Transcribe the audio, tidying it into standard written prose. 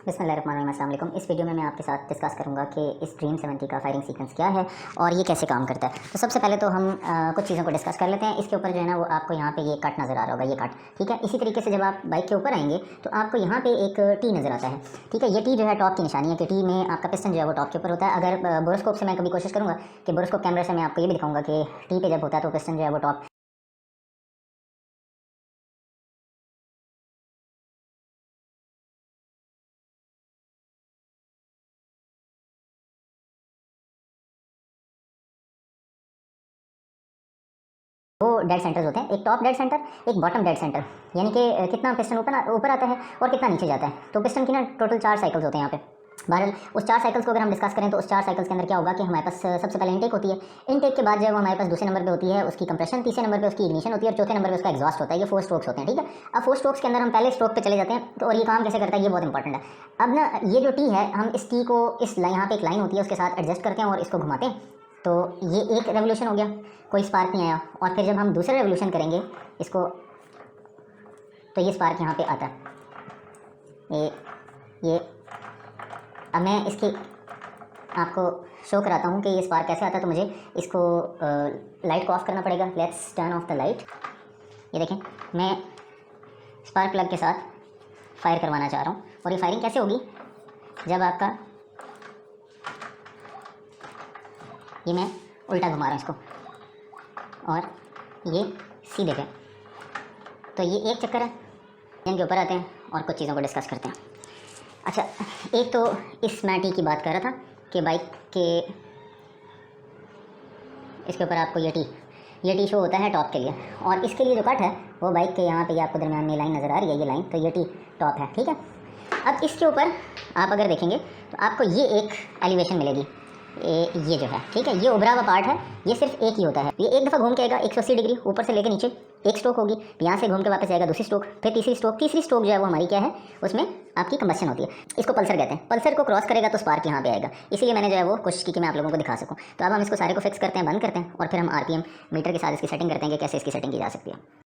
बिस्मिल्लाहिर्रहमानिर्रहीम, अस्सलाम वालेकुम। इस वीडियो में मैं आपके साथ डिस्कस करूंगा कि इस ड्रीम 70 का फायरिंग सीक्वेंस क्या है और ये कैसे काम करता है। तो सबसे पहले तो हम कुछ चीज़ों को डिस्कस कर लेते हैं। इसके ऊपर जो है ना वो आपको यहाँ पे ये कट नज़र आ रहा होगा, ये कट, ठीक है। इसी तरीके से जब आप बाइक के ऊपर आएंगे तो आपको यहाँ पे एक टी नज़र आता है, ठीक है। ये टी जो है टॉप की निशानी है कि टी में आपका पिस्टन जो है वो टॉप के ऊपर होता है। अगर बोरोस्कोप से मैं कभी कोशिश करूँगा कि बोरोस्कोप कैमरे से मैं आपको ये भी दिखाऊँगा कि टी पे जब होता है तो पिस्टन जो है वो टॉप दो डेड सेंटर्स होते हैं, एक टॉप डेड सेंटर, एक बॉटम डेड सेंटर, यानी कि कितना पिस्टन ऊपर आता है और कितना नीचे जाता है। तो पिस्टन की ना टोटल 4 साइकिल्स होते हैं यहाँ पे। बहरहाल उस 4 साइकिल्स को अगर हम डिस्कस करें तो उस 4 साइकिल्स के अंदर क्या होगा कि हमारे पास सबसे पहले इनटेक होती है। इनटेक के बाद जो है वो हमारे पास दूसरे नंबर पे होती है उसकी कंप्रेशन, तीसरे नंबर पे उसकी इग्निशन होती है और चौथे नंबर पे उसका एग्जॉस्ट होता है। ये 4 स्ट्रोक्स होते हैं, ठीक है। अब 4 स्ट्रोक्स के अंदर हम पहले स्ट्रोक पे चले जाते हैं तो और ये काम कैसे करता है ये बहुत इंपॉर्टेंट है। अब ना ये जो टी है हम इस टी को इस यहाँ पे एक लाइन होती है उसके साथ एडजस्ट करते हैं और इसको घुमाते हैं। तो ये एक रेवोल्यूशन हो गया, कोई स्पार्क नहीं आया। और फिर जब हम दूसरा रेवोल्यूशन करेंगे इसको तो ये स्पार्क यहाँ पे आता है। ये अब मैं इसकी आपको शो कराता हूँ कि ये स्पार्क कैसे आता है। तो मुझे इसको लाइट को ऑफ करना पड़ेगा। Let's turn off the light. ये देखें मैं स्पार्क प्लग के साथ फायर करवाना चाह रहा हूँ और ये फायरिंग कैसे होगी जब आपका ये मैं उल्टा घुमा रहा हूँ इसको और ये सीधे पे। तो ये एक चक्कर है। इनके ऊपर आते हैं और कुछ चीज़ों को डिस्कस करते हैं। अच्छा, एक तो इस मैं टी की बात कर रहा था कि बाइक के इसके ऊपर आपको ये टी शो होता है टॉप के लिए और इसके लिए जो कट है वो बाइक के यहाँ पे आपको दरमियान में लाइन नज़र आ रही है, ये लाइन, तो ये टी टॉप है, ठीक है। अब इसके ऊपर आप अगर देखेंगे तो आपको ये एक एलिवेशन मिलेगी, ये जो है, ठीक है, ये उभरा हुआ पार्ट है, ये सिर्फ एक ही होता है। ये एक दफ़ा घूम के आएगा 180 डिग्री ऊपर से लेकर नीचे, एक स्ट्रोक होगी, यहाँ से घूम के वापस आएगा दूसरी स्ट्रोक, फिर तीसरी स्ट्रोक जो है वो हमारी क्या है, उसमें आपकी कंबस्शन होती है। इसको पल्सर कहते हैं। पल्सर को क्रॉस करेगा तो स्पार्क यहाँ पे आएगा। इसीलिए मैंने जो है वो कोशिश की कि मैं आप लोगों को दिखा सकूँ। तो अब हम इसको सारे को फिक्स करते हैं, बंद करते हैं और फिर हम आरपीएम मीटर के साथ इसकी सेटिंग करते हैं कि कैसे इसकी सेटिंग की जा सकती है।